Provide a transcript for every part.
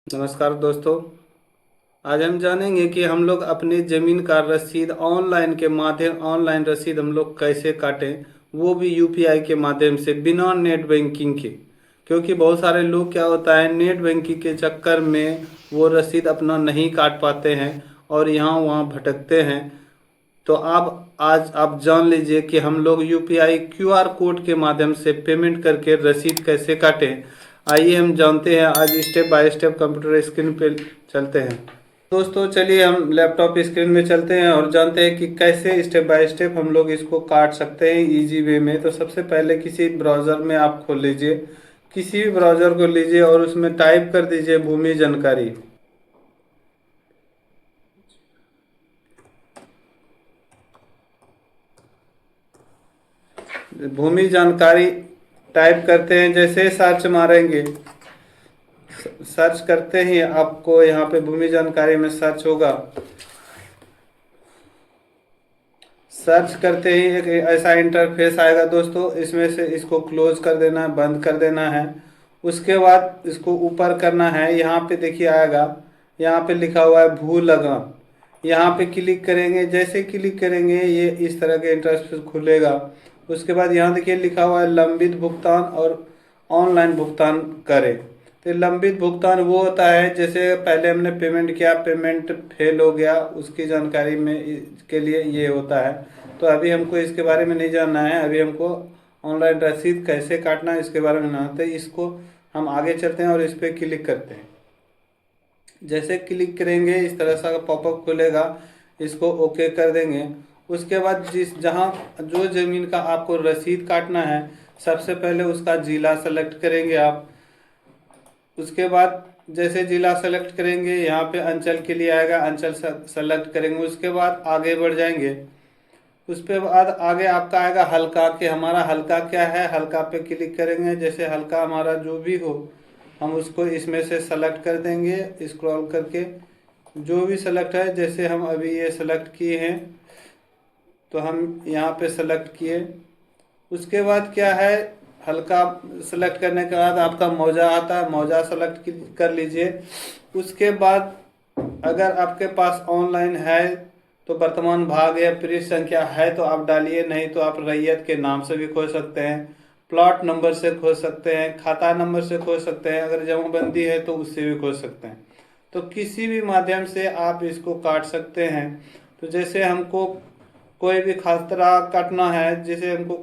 नमस्कार दोस्तों। आज हम जानेंगे कि हम लोग अपनी ज़मीन का रसीद ऑनलाइन रसीद हम लोग कैसे काटें, वो भी यूपीआई के माध्यम से बिना नेट बैंकिंग के। क्योंकि बहुत सारे लोग क्या होता है, नेट बैंकिंग के चक्कर में वो रसीद अपना नहीं काट पाते हैं और यहाँ वहाँ भटकते हैं। तो आप आज आप जान लीजिए कि हम लोग यूपीआई क्यूआर कोड के माध्यम से पेमेंट करके रसीद कैसे काटें। आइए हम जानते हैं, आज step by step computer screen पे चलते हैं। दोस्तों चलिए हम लैपटॉप स्क्रीन में चलते हैं और जानते हैं कि कैसे स्टेप बाय स्टेप हम लोग इसको काट सकते हैं इजी वे में। तो सबसे पहले किसी ब्राउज़र में आप खोल लीजिए, किसी भी ब्राउज़र को लीजिए और उसमें टाइप कर दीजिए भूमि जानकारी। भूमि जानकारी टाइप करते हैं, जैसे सर्च मारेंगे, सर्च करते ही आपको यहाँ पे भूमि जानकारी में सर्च होगा। सर्च करते ही एक ऐसा इंटरफेस आएगा दोस्तों, इसमें से इसको क्लोज कर देना है, बंद कर देना है। उसके बाद इसको ऊपर करना है, यहाँ पे देखिए आएगा, यहाँ पे लिखा हुआ है भू लगान। यहाँ पे क्लिक करेंगे, जैसे क्लिक करेंगे ये इस तरह के इंटरफेस खुलेगा। उसके बाद यहाँ देखिए लिखा हुआ है लंबित भुगतान और ऑनलाइन भुगतान करें। तो लंबित भुगतान वो होता है जैसे पहले हमने पेमेंट किया, पेमेंट फेल हो गया, उसकी जानकारी में के लिए ये होता है। तो अभी हमको इसके बारे में नहीं जानना है, अभी हमको ऑनलाइन रसीद कैसे काटना है इसके बारे में जानना है। तो इसको हम आगे चलते हैं और इस पर क्लिक करते हैं। जैसे क्लिक करेंगे इस तरह सा पॉपअप खुलेगा, इसको ओके कर देंगे। उसके बाद जहाँ जो ज़मीन का आपको रसीद काटना है, सबसे पहले उसका ज़िला सेलेक्ट करेंगे आप। उसके बाद जैसे ज़िला सेलेक्ट करेंगे, यहाँ पे अंचल के लिए आएगा, अंचल सेलेक्ट करेंगे। उसके बाद आगे बढ़ जाएंगे, उस पे बाद आगे आपका आएगा हल्का, कि हमारा हल्का क्या है, हल्का पे क्लिक करेंगे। जैसे हल्का हमारा जो भी हो हम उसको इसमें से सेलेक्ट कर देंगे, स्क्रॉल करके जो भी सेलेक्ट है। जैसे हम अभी ये सेलेक्ट किए हैं तो हम यहाँ पे सेलेक्ट किए। उसके बाद क्या है, हल्का सेलेक्ट करने के बाद आपका मौजा आता है, मौजा सेलेक्ट कर लीजिए। उसके बाद अगर आपके पास ऑनलाइन है तो वर्तमान भाग या पृष्ठ संख्या है तो आप डालिए, नहीं तो आप रैयत के नाम से भी खोज सकते हैं, प्लॉट नंबर से खोज सकते हैं, खाता नंबर से खोज सकते हैं, अगर जमाबंदी है तो उससे भी खोज सकते हैं। तो किसी भी माध्यम से आप इसको काट सकते हैं। तो जैसे हमको कोई भी खतरा काटना है, जैसे हमको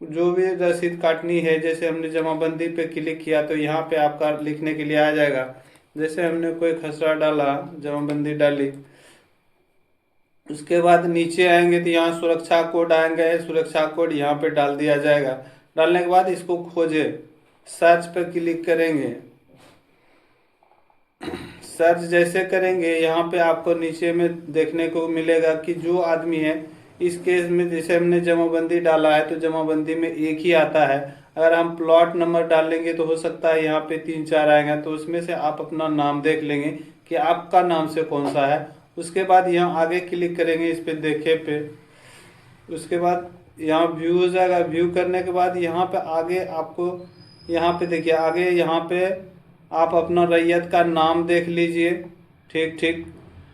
जो भी रसीद काटनी है, जैसे हमने जमाबंदी पे क्लिक किया तो यहाँ पे आपका लिखने के लिए आ जाएगा। जैसे हमने कोई खसरा डाला, जमाबंदी डाली, उसके बाद नीचे आएंगे तो यहाँ सुरक्षा कोड आएंगे, सुरक्षा कोड यहाँ पे डाल दिया जाएगा। डालने के बाद इसको खोजे, सर्च पे क्लिक करेंगे। सर्च जैसे करेंगे यहाँ पे आपको नीचे में देखने को मिलेगा कि जो आदमी है, इस केस में जैसे हमने जमाबंदी डाला है तो जमाबंदी में एक ही आता है। अगर हम प्लॉट नंबर डालेंगे तो हो सकता है यहाँ पे 3-4 आएगा, तो उसमें से आप अपना नाम देख लेंगे कि आपका नाम से कौन सा है। उसके बाद यहाँ आगे क्लिक करेंगे इस पे देखे पे। उसके बाद यहाँ व्यू हो जाएगा, व्यू करने के बाद यहाँ पे आगे आपको, यहाँ पे देखिए आगे यहाँ पे आप अपना रैयत का नाम देख लीजिए, ठीक ठीक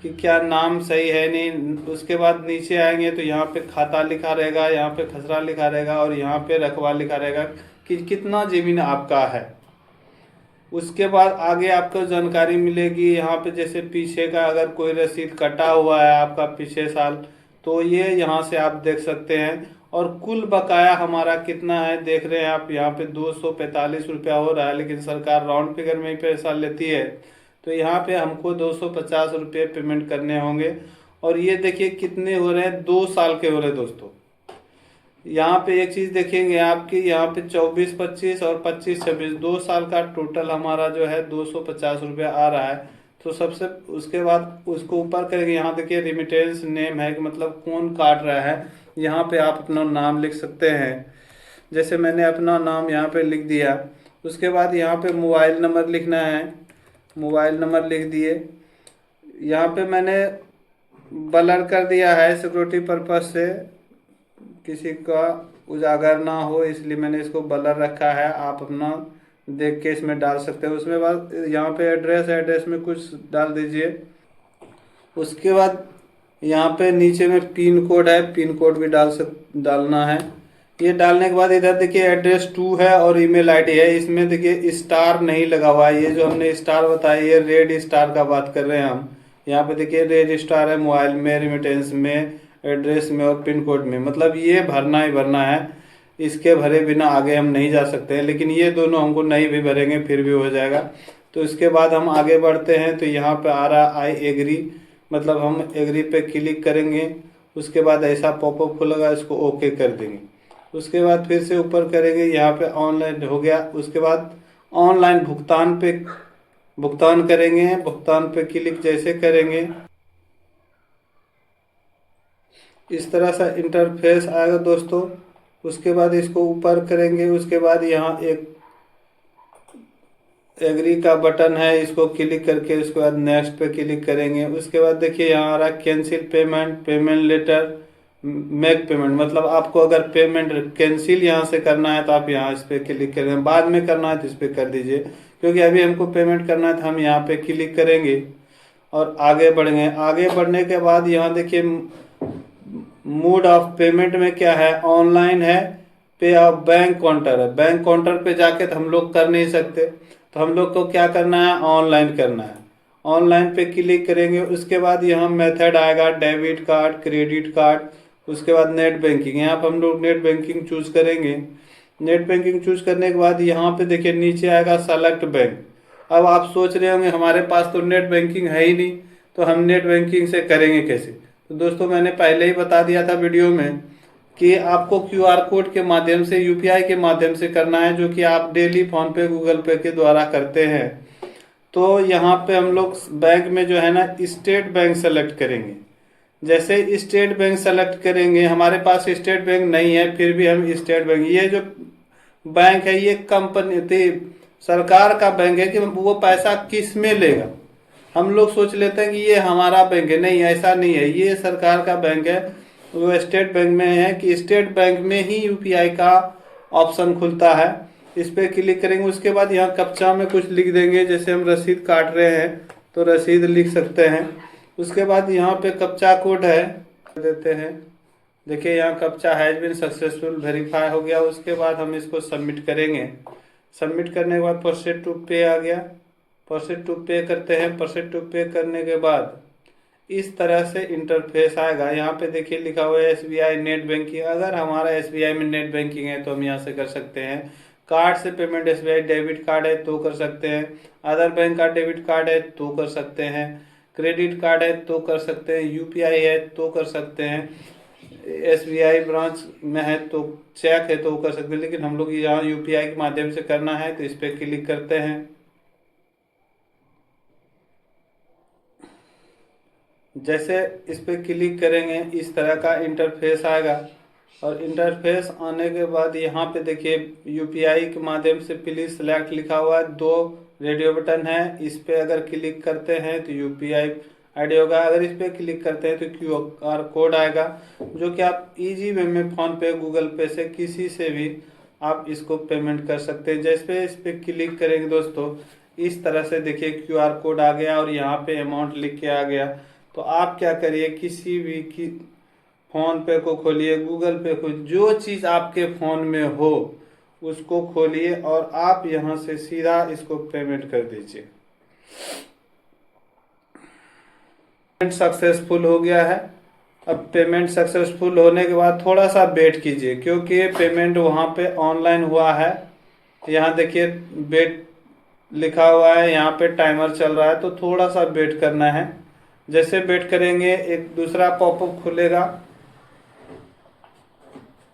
कि क्या नाम सही है नहीं। उसके बाद नीचे आएंगे तो यहाँ पे खाता लिखा रहेगा, यहाँ पे खसरा लिखा रहेगा और यहाँ पे रकबा लिखा रहेगा कि कितना ज़मीन आपका है। उसके बाद आगे आपको जानकारी मिलेगी यहाँ पे, जैसे पीछे का अगर कोई रसीद कटा हुआ है आपका पिछले साल तो ये यहाँ से आप देख सकते हैं। और कुल बकाया हमारा कितना है देख रहे हैं आप, यहाँ पे 245 रुपया हो रहा है, लेकिन सरकार राउंड फिगर में ही पैसा लेती है। तो यहाँ पे हमको 250 रुपये पेमेंट करने होंगे। और ये देखिए कितने हो रहे हैं, 2 साल के हो रहे हैं दोस्तों। यहाँ पे एक चीज देखेंगे आपकी, यहाँ पे 24-25 और 25-26 2 साल का टोटल हमारा जो है 250 रुपया आ रहा है। तो सबसे उसके बाद उसको ऊपर करेंगे, यहाँ देखिए रिमिटेंस नेम है कि मतलब कौन काट रहा है। यहाँ पे आप अपना नाम लिख सकते हैं, जैसे मैंने अपना नाम यहाँ पे लिख दिया। उसके बाद यहाँ पे मोबाइल नंबर लिखना है, मोबाइल नंबर लिख दिए। यहाँ पे मैंने ब्लर कर दिया है सिक्योरिटी पर्पज से, किसी का उजागर ना हो इसलिए मैंने इसको ब्लर रखा है। आप अपना देख के इसमें डाल सकते हैं। उसमें बाद यहाँ पे एड्रेस में कुछ डाल दीजिए। उसके बाद यहाँ पे नीचे में पिन कोड है, पिन कोड भी डालना है। ये डालने के बाद इधर देखिए एड्रेस 2 है और ईमेल आईडी है। इसमें देखिए स्टार नहीं लगा हुआ है, ये जो हमने स्टार बताया ये रेड स्टार का बात कर रहे हैं हम। यहाँ पे देखिए रेड स्टार है, मोबाइल में, रेमिटेंस में, एड्रेस में और पिन कोड में, मतलब ये भरना ही भरना है। इसके भरे बिना आगे हम नहीं जा सकते हैं, लेकिन ये दोनों हमको नहीं भी भरेंगे फिर भी हो जाएगा। तो इसके बाद हम आगे बढ़ते हैं, तो यहाँ पे आ रहा आई एग्री, मतलब हम एग्री पे क्लिक करेंगे। उसके बाद ऐसा पॉपअप खुलेगा, इसको ओके कर देंगे। उसके बाद फिर से ऊपर करेंगे, यहाँ पे ऑनलाइन हो गया। उसके बाद ऑनलाइन भुगतान पे भुगतान करेंगे, भुगतान पे क्लिक जैसे करेंगे इस तरह सा इंटरफेस आएगा दोस्तों। उसके बाद इसको ऊपर करेंगे। उसके बाद यहाँ एक एग्री का बटन है, इसको क्लिक करके उसके बाद नेक्स्ट पे क्लिक करेंगे। उसके बाद देखिए यहाँ आ रहा है cancel payment, payment letter, make payment, मतलब आपको अगर पेमेंट कैंसिल यहाँ से करना है तो आप यहाँ इस पर क्लिक करेंगे, बाद में करना है तो इस पर कर दीजिए, क्योंकि अभी हमको पेमेंट करना है तो हम यहाँ पे क्लिक करेंगे और आगे बढ़ेंगे। आगे बढ़ने के बाद यहाँ देखिए मोड ऑफ पेमेंट में क्या है, ऑनलाइन है, पे ऑफ बैंक काउंटर है। बैंक काउंटर पे जाके तो हम लोग कर नहीं सकते, तो हम लोग को क्या करना है, ऑनलाइन करना है। ऑनलाइन पे क्लिक करेंगे। उसके बाद यहाँ मेथड आएगा डेबिट कार्ड, क्रेडिट कार्ड, उसके बाद नेट बैंकिंग। यहाँ पर हम लोग नेट बैंकिंग चूज करेंगे। नेट बैंकिंग चूज करने के बाद यहाँ पे देखिए नीचे आएगा सेलेक्ट बैंक। अब आप सोच रहे होंगे हमारे पास तो नेट बैंकिंग है ही नहीं, तो हम नेट बैंकिंग से करेंगे कैसे। तो दोस्तों मैंने पहले ही बता दिया था वीडियो में कि आपको क्यूआर कोड के माध्यम से, यूपीआई के माध्यम से करना है, जो कि आप डेली फोन पे, गूगल पे के द्वारा करते हैं। तो यहाँ पे हम लोग बैंक में जो है ना स्टेट बैंक सेलेक्ट करेंगे। जैसे स्टेट बैंक सेलेक्ट करेंगे, हमारे पास स्टेट बैंक नहीं है फिर भी हम स्टेट बैंक, ये जो बैंक है ये कंपनी सरकार का बैंक है कि वो पैसा किस में लेगा। हम लोग सोच लेते हैं कि ये हमारा बैंक है, नहीं ऐसा नहीं है, ये सरकार का बैंक है। वो स्टेट बैंक में है कि स्टेट बैंक में ही यूपीआई का ऑप्शन खुलता है, इस पर क्लिक करेंगे। उसके बाद यहाँ कप्चा में कुछ लिख देंगे, जैसे हम रसीद काट रहे हैं तो रसीद लिख सकते हैं। उसके बाद यहाँ पे कप्चा कोड है, देते हैं। देखिए यहाँ कप्चा हैज बीन सक्सेसफुल वेरीफाई हो गया। उसके बाद हम इसको सबमिट करेंगे। सबमिट करने के बाद प्रोसीड टू पे आ गया, प्रोसीड टू पे करते हैं। प्रोसीड टू पे करने के बाद इस तरह से इंटरफेस आएगा। यहाँ पे देखिए लिखा हुआ है एसबीआई नेट बैंकिंग। अगर हमारा एसबीआई में नेट बैंकिंग है तो हम यहाँ से कर सकते हैं। कार्ड से पेमेंट, एसबीआई डेबिट कार्ड है तो कर सकते हैं, अदर बैंक का डेबिट कार्ड है तो कर सकते हैं, क्रेडिट कार्ड है तो कर सकते हैं, यूपीआई है तो कर सकते हैं, एसबीआई ब्रांच में है तो, चेक है तो कर सकते हैं। लेकिन हम लोग यहाँ यूपीआई के माध्यम से करना है तो इस पर क्लिक करते हैं। जैसे इस पर क्लिक करेंगे इस तरह का इंटरफेस आएगा। और इंटरफेस आने के बाद यहाँ पे देखिए यूपीआई के माध्यम से प्लीज सेलेक्ट लिखा हुआ है, 2 रेडियो बटन है, इस पे अगर क्लिक करते हैं तो यूपीआई आईडी होगा। अगर इस पे क्लिक करते हैं तो क्यूआर कोड आएगा, जो कि आप इजी वे में फोन पे, गूगल पे से किसी से भी आप इसको पेमेंट कर सकते हैं। जैसे इस पे क्लिक करेंगे दोस्तों इस तरह से देखिए क्यूआर कोड आ गया और यहाँ पे अमाउंट लिख के आ गया। तो आप क्या करिए, किसी भी की फोन पे को खोलिए, गूगल पे को, जो चीज आपके फोन में हो उसको खोलिए और आप यहां से सीधा इसको पेमेंट कर दीजिए। पेमेंट सक्सेसफुल हो गया है। अब पेमेंट सक्सेसफुल होने के बाद थोड़ा सा वेट कीजिए, क्योंकि पेमेंट वहां पे ऑनलाइन हुआ है। यहाँ देखिए वेट लिखा हुआ है, यहाँ पे टाइमर चल रहा है, तो थोड़ा सा वेट करना है। जैसे वेट करेंगे एक दूसरा पॉपअप खुलेगा,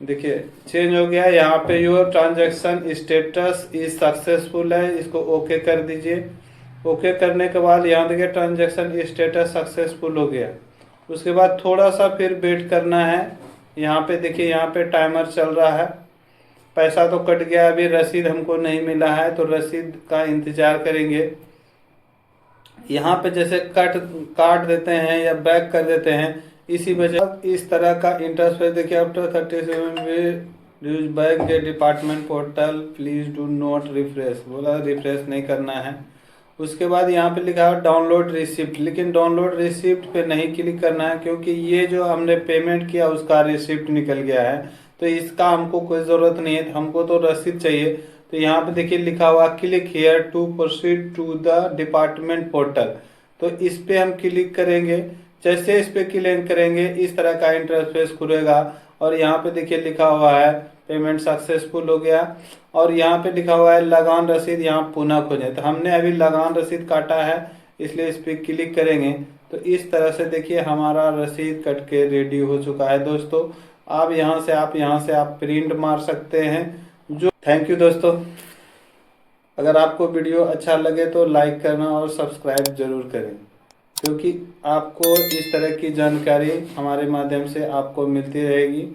देखिए चेंज हो गया। यहाँ पे your transaction status is successful है, इसको ओके कर दीजिए। ओके करने के बाद यहाँ देखिए ट्रांजैक्शन स्टेटस सक्सेसफुल हो गया। उसके बाद थोड़ा सा फिर वेट करना है। यहाँ पे देखिए यहाँ पे टाइमर चल रहा है। पैसा तो कट गया, अभी रसीद हमको नहीं मिला है, तो रसीद का इंतजार करेंगे। यहाँ पे जैसे काट देते हैं या बैक कर देते हैं, इसी वजह इस तरह का इंटरफेस देखिए आफ्टर 37 यूज बैक के department portal, please do not refresh, बोला रिफ्रेश नहीं करना है। उसके बाद यहाँ पे लिखा है डाउनलोड रिसिप्ट, लेकिन डाउनलोड रिसिप्ट पे नहीं क्लिक करना है, क्योंकि ये जो हमने पेमेंट किया उसका रिसिप्ट निकल गया है, तो इसका हमको कोई ज़रूरत नहीं है, हमको तो रसीद चाहिए। तो यहाँ पे देखिए लिखा हुआ click here to proceed to the department portal, तो इस पे हम क्लिक करेंगे। जैसे इस पे क्लिक करेंगे इस तरह का इंटरफेस खुलेगा, और यहाँ पे देखिए लिखा हुआ है पेमेंट सक्सेसफुल हो गया, और यहाँ पे लिखा हुआ है लगान रसीद यहाँ पुनः खोजें। तो हमने अभी लगान रसीद काटा है, इसलिए इस पर क्लिक करेंगे तो इस तरह से देखिए हमारा रसीद कट के रेडी हो चुका है दोस्तों। आप यहाँ से आप प्रिंट मार सकते हैं। जो थैंक यू दोस्तों। अगर आपको वीडियो अच्छा लगे तो लाइक करना और सब्सक्राइब जरूर करें, क्योंकि आपको इस तरह की जानकारी हमारे माध्यम से आपको मिलती रहेगी।